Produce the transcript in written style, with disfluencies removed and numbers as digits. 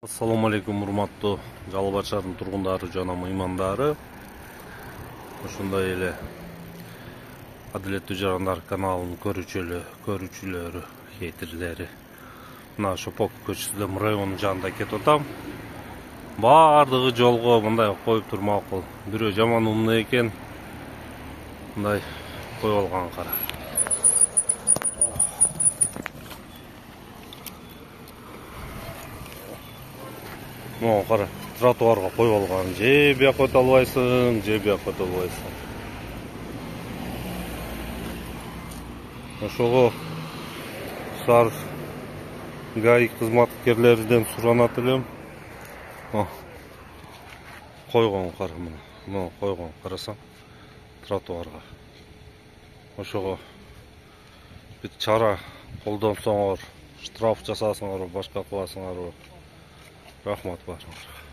Assalamu alaikum урматтуу Жалал Абад шаарынын тургундары жана мыймандары. Ушундай эле Адилеттүү Жарандар каналынын көрүүчүлөрү, хейтерлери. Мына Шопок көчүсүндө районунун жанында кетип атам. Баардыгы жолго мындай коюп туруп макул. Бирөө жаман умный экен. Мындай коюп алган кара. Мына кара, тротуарга коюп алган. Же бияка өтө албайсың, же бияка өтө албайсың. Ошого шаар ГАИ кызматкерлеринен суранат элем. Койгон кара мына. Мына койгон, карасаң, тротуарга. Ошого бир чара колдонсоңор, штраф жасасаңар, башка кыласыңар. Рахмат барыңар.